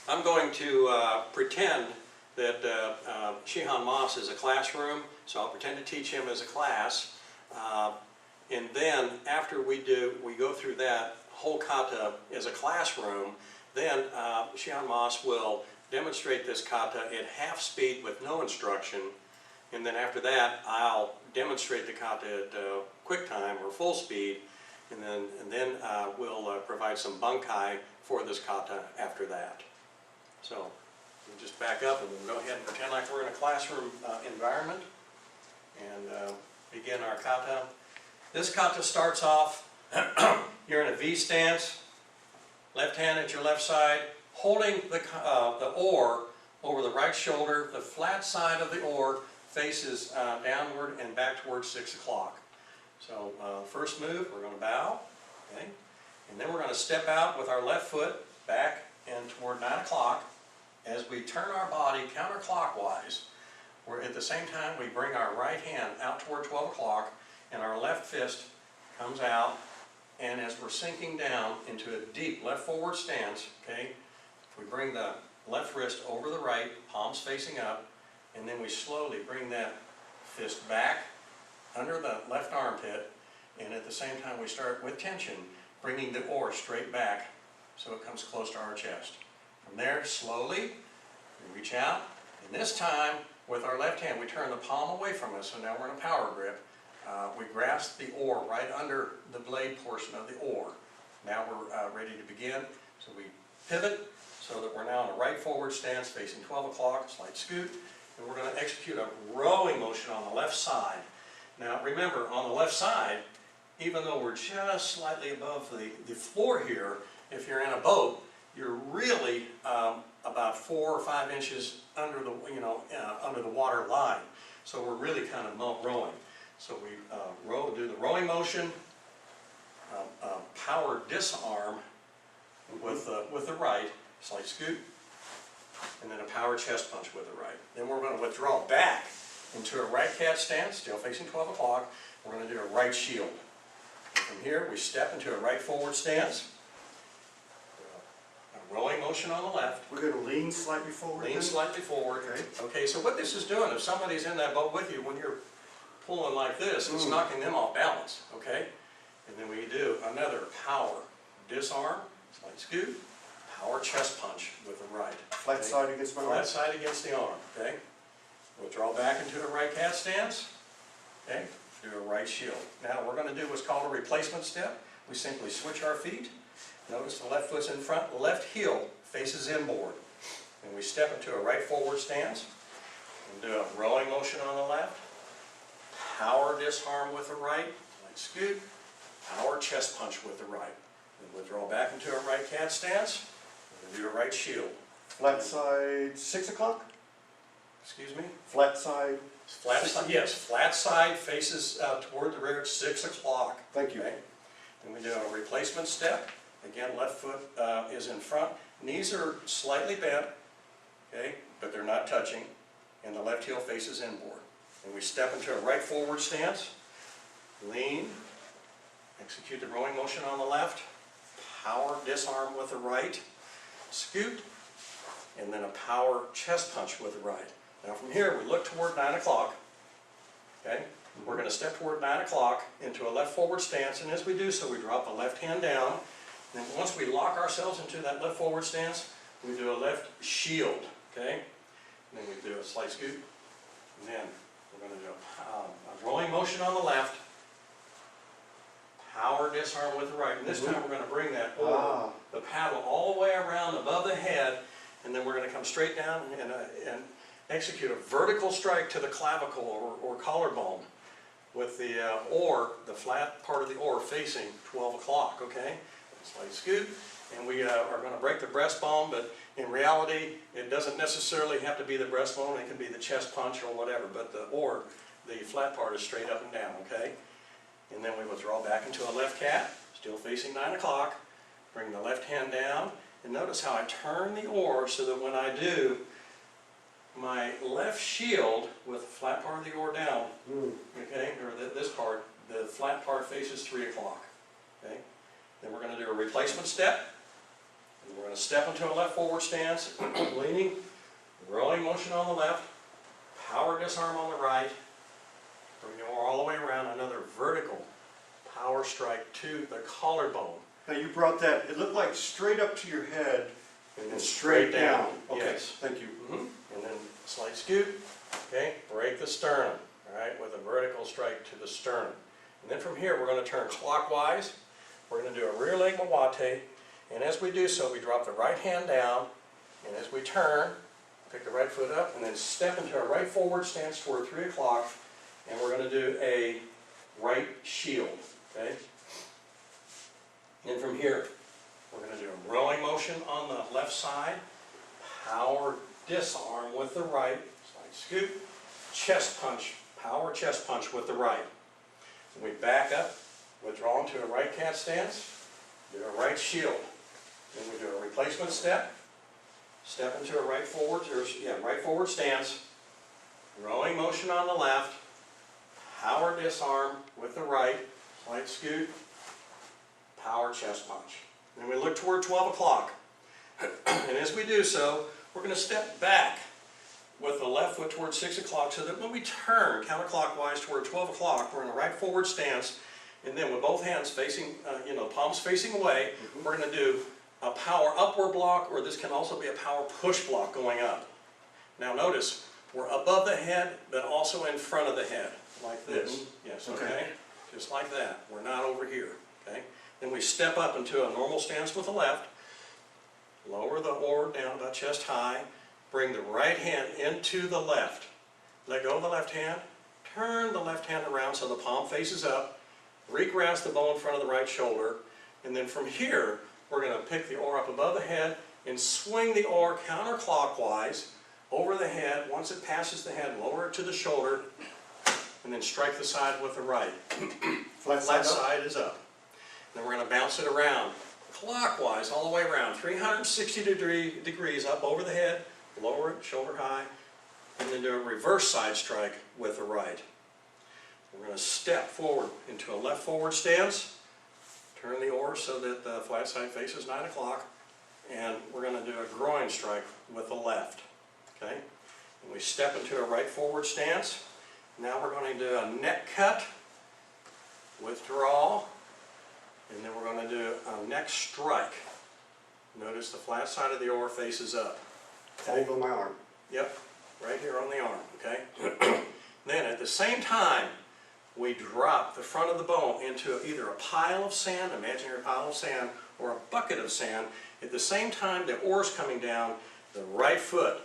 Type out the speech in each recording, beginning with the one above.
I'm going to pretend that Shihan Moss is a classroom, so I'll pretend to teach him as a class. And then after we go through that whole kata as a classroom, then Shihan Moss will demonstrate this kata at half speed with no instruction. And then after that, I'll demonstrate the kata at quick time or full speed. And then we'll provide some bunkai for this kata after that. So we'll just back up and we'll go ahead and pretend like we're in a classroom environment and begin our kata. This kata starts off, you're in a V stance, left hand at your left side, holding the oar over the right shoulder. The flat side of the oar faces downward and back towards 6 o'clock. So first move, we're going to bow, okay? And then we're going to step out with our left foot back and toward 9 o'clock. As we turn our body counterclockwise, at the same time we bring our right hand out toward 12 o'clock and our left fist comes out, and as we're sinking down into a deep left forward stance, okay, we bring the left wrist over the right, palms facing up, and then we slowly bring that fist back under the left armpit, and at the same time we start with tension, bringing the oar straight back so it comes close to our chest. From there, slowly, we reach out, and this time, with our left hand, we turn the palm away from us, so now we're in a power grip. We grasp the oar right under the blade portion of the oar. Now we're ready to begin, so we pivot so that we're now in a right forward stance facing 12 o'clock, slight scoot, and we're going to execute a rowing motion on the left side. Now remember, on the left side, even though we're just slightly above the floor here, if you're in a boat, you're really about 4 or 5 inches under the under the water line. So we're really kind of rowing. So we do the rowing motion, power disarm with the right, slight scoot, and then a power chest punch with the right. Then we're going to withdraw back into a right cat stance, still facing 12 o'clock. We're going to do a right shield. And from here, we step into a right forward stance. A rowing motion on the left. We're going to lean slightly forward. Lean slightly forward. Okay. Okay, so what this is doing, if somebody's in that boat with you, when you're pulling like this, it's knocking them off balance, okay? And then we do another power disarm, slight scoot, power chest punch with the right. Flat side against my arm. Flat side against the arm, okay? Withdraw back into a right cat stance, okay? Do a right shield. Now we're going to do what's called a replacement step. We simply switch our feet. Notice the left foot's in front, the left heel faces inboard. And we step into a right forward stance and do a rowing motion on the left. Power disarm with the right, light scoot, power chest punch with the right. Then withdraw back into a right cat stance, and do a right shield. Flat side 6 o'clock? Excuse me? Flat side? Flat side, yes, flat side faces toward the rear at 6 o'clock. Thank you. Okay? Then we do a replacement step. Again, left foot is in front. Knees are slightly bent, okay, but they're not touching, and the left heel faces inboard. And we step into a right forward stance, lean, execute the rowing motion on the left, power disarm with the right, scoot, and then a power chest punch with the right. Now from here, we look toward 9 o'clock, okay? We're going to step toward 9 o'clock into a left forward stance, and as we do so, we drop the left hand down. And then once we lock ourselves into that left forward stance, we do a left shield, okay? And then we do a slight scoot, and then we're going to do a rolling motion on the left, power disarm with the right, and this time we're going to bring that oar, the paddle all the way around above the head, and then we're going to come straight down and execute a vertical strike to the clavicle or collarbone with the oar, the flat part of the oar facing 12 o'clock, okay? Slight scoot, and we are going to break the breastbone, but in reality, it doesn't necessarily have to be the breastbone. It can be the chest punch or whatever, but the flat part is straight up and down, okay? And then we withdraw back into a left cat, still facing 9 o'clock. Bring the left hand down, and notice how I turn the oar so that when I do my left shield with the flat part of the oar down, okay, or this part, the flat part faces 3 o'clock, okay? Then we're going to do a replacement step, and we're going to to step into a left forward stance, leaning, rolling motion on the left, power disarm on the right, bring the oar all the way around, another vertical power strike to the collarbone. Now you brought that, it looked like straight up to your head And then and straight down. Okay, Yes. thank you. And then slight scoot, okay, break the sternum, all right, with a vertical strike to the sternum. And then from here, we're going to turn clockwise. We're going to do a rear leg mawate, and as we do so, we drop the right hand down, and as we turn, pick the right foot up, and then step into a right forward stance toward 3 o'clock, and we're going to do a right shield, okay? And from here, we're going to do a rowing motion on the left side, power disarm with the right, slight scoop, chest punch, power chest punch with the right. We back up, withdraw into a right cat stance, do a right shield. Then we do a replacement step, step into a right forward stance, rowing motion on the left, power disarm with the right, slight scoot, power chest punch. Then we look toward 12 o'clock. And as we do so, we're going to step back with the left foot towards 6 o'clock so that when we turn counterclockwise toward 12 o'clock, we're in a right forward stance, and then with both hands facing, palms facing away, we're going to do a power upward block, or this can also be a power push block going up. Now notice, we're above the head, but also in front of the head, like this. Yes, okay? Just like that. We're not over here, okay? Then we step up into a normal stance with the left, lower the oar down about chest high, bring the right hand into the left. Let go of the left hand, turn the left hand around so the palm faces up, regrasp the bone in front of the right shoulder, and then from here, we're going to pick the oar up above the head and swing the oar counterclockwise over the head. Once it passes the head, lower it to the shoulder, and then strike the side with the right. Flat Side is up. Then we're going to bounce it around clockwise all the way around, 360 degrees up over the head, lower it, shoulder high, and then do a reverse side strike with the right. We're going to step forward into a left forward stance, turn the oar so that the flat side faces 9 o'clock, and we're going to do a groin strike with the left, okay? And we step into a right forward stance. Now we're going to do a neck cut, withdraw, and then we're going to do a neck strike. Notice the flat side of the oar faces up. Over my arm. Yep, right here on the arm, okay? Then at the same time, we drop the front of the bone into either a pile of sand, imaginary pile of sand, or a bucket of sand. At the same time the oar's coming down, the right foot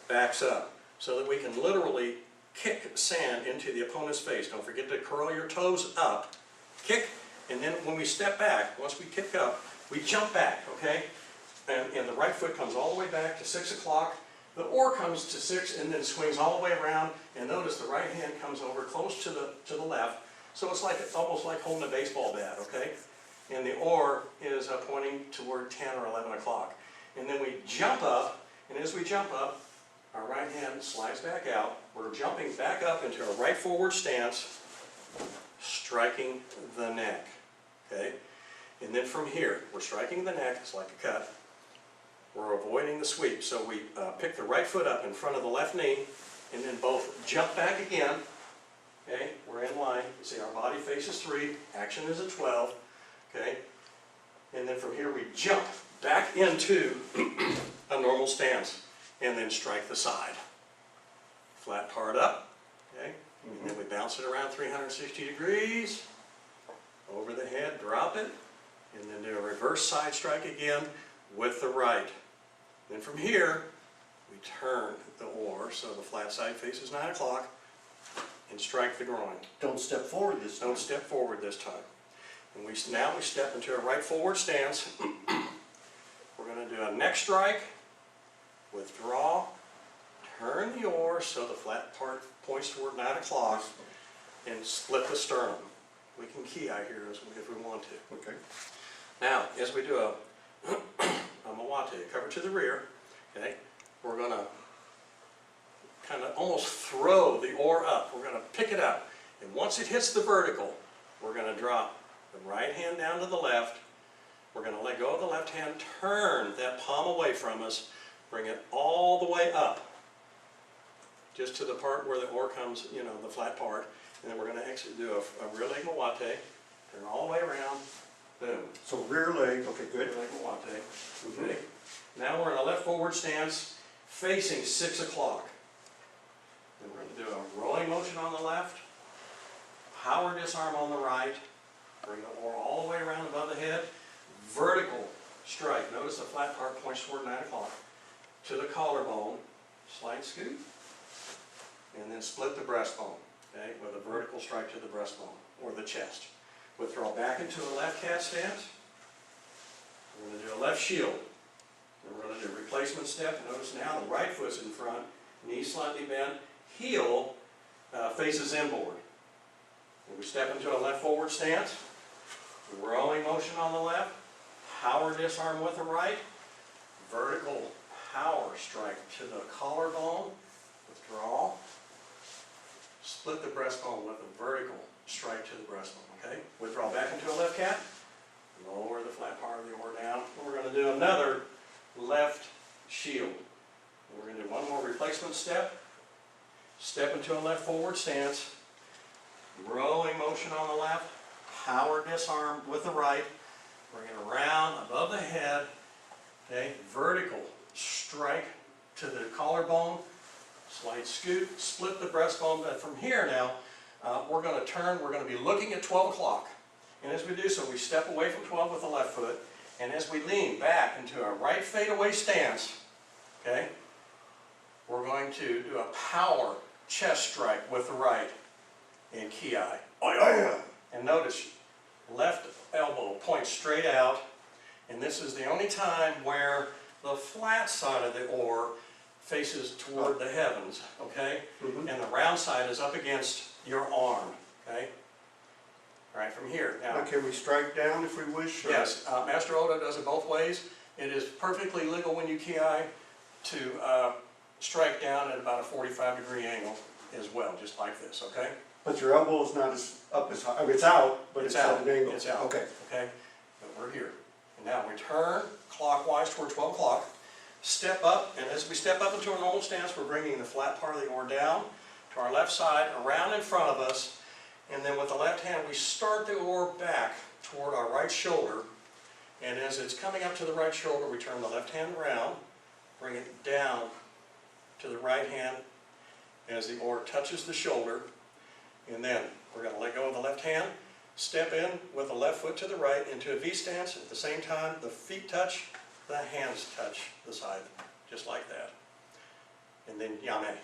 backs up so that we can literally kick sand into the opponent's face. Don't forget to curl your toes up, kick, and then when we step back, once we kick up, we jump back, okay? And the right foot comes all the way back to 6 o'clock. The oar comes to 6 and then swings all the way around. And notice the right hand comes over close to the left. So it's almost like holding a baseball bat, okay? And the oar is pointing toward 10 or 11 o'clock. And then we jump up, and as we jump up, our right hand slides back out. We're jumping back up into a right forward stance, striking the neck, okay? And then from here, we're striking the neck, it's like a cut. We're avoiding the sweep, so we pick the right foot up in front of the left knee, and then both jump back again, okay? We're in line, you see our body faces 3, action is at 12, okay? And then from here we jump back into a normal stance, and then strike the side. Flat part up, okay? And then we bounce it around 360 degrees, over the head, drop it, and then do a reverse side strike again with the right. Then from here, we turn the oar so the flat side faces 9 o'clock and strike the groin. Don't step forward this time. Don't step forward this time. And now we step into a right forward stance. We're going to do a neck strike, withdraw, turn the oar so the flat part points toward 9 o'clock, and split the sternum. We can ki-eye here if we want to. Okay. Now, as we do a mawate, cover to the rear, okay, we're going to kind of almost throw the oar up. We're going to pick it up. And once it hits the vertical, we're going to drop the right hand down to the left, We're going to let go of the left hand, turn that palm away from us, bring it all the way up, just to the part where the oar comes, you know, the flat part. And then we're going to do a rear leg mawate, turn all the way around, boom. So rear leg, okay, good. Rear leg mawate, okay. Now we're in a left forward stance, facing 6 o'clock. Then we're going to do a rolling motion on the left, power disarm on the right, bring the oar all the way around above the head, vertical strike. Notice the flat part points toward 9 o'clock. To the collarbone, slight scoop, and then split the breastbone, okay, with a vertical strike to the breastbone or the chest. Withdraw back into a left cat stance. We're going to do a left shield. And we're going to do a replacement step. Notice now the right foot's in front, knee slightly bent, heel faces inboard. And we step into a left forward stance, rowing motion on the left, power disarm with the right, vertical power strike to the collarbone, withdraw, split the breastbone with a vertical strike to the breastbone, okay? Withdraw back into a left cat, lower the flat part of the oar down, and we're going to do another left shield. And we're going to do one more replacement step, step into a left forward stance, rowing motion on the left, power disarm with the right, bring it around above the head, okay, vertical strike to the collarbone, slight scoot, split the breastbone. But from here now, we're going to turn, we're going to be looking at 12 o'clock. And as we do so, we step away from 12 with the left foot, and as we lean back into a right fadeaway stance, okay, we're going to do a power chest strike with the right in ki. And notice, left elbow points straight out, and this is the only time where the flat side of the oar faces toward the heavens, okay? And the round side is up against your arm, okay? All right, from here. Now, Can we strike down if we wish? yes, Master Oda does it both ways. It is perfectly legal when you ki to strike down at about a 45-degree angle as well, just like this, okay? But your elbow is not as up as high, I mean, it's out, but it's at an angle. It's out. Okay. Okay, but we're here. And now we turn clockwise toward 12 o'clock, step up, and as we step up into a normal stance, we're bringing the flat part of the oar down to our left side, around in front of us, and then with the left hand, we start the oar back toward our right shoulder, and as it's coming up to the right shoulder, we turn the left hand around, bring it down to the right hand as the oar touches the shoulder, and then we're going to let go of the left hand, step in with the left foot to the right into a V stance. At the same time, the feet touch, the hands touch the side, just like that. And then yame.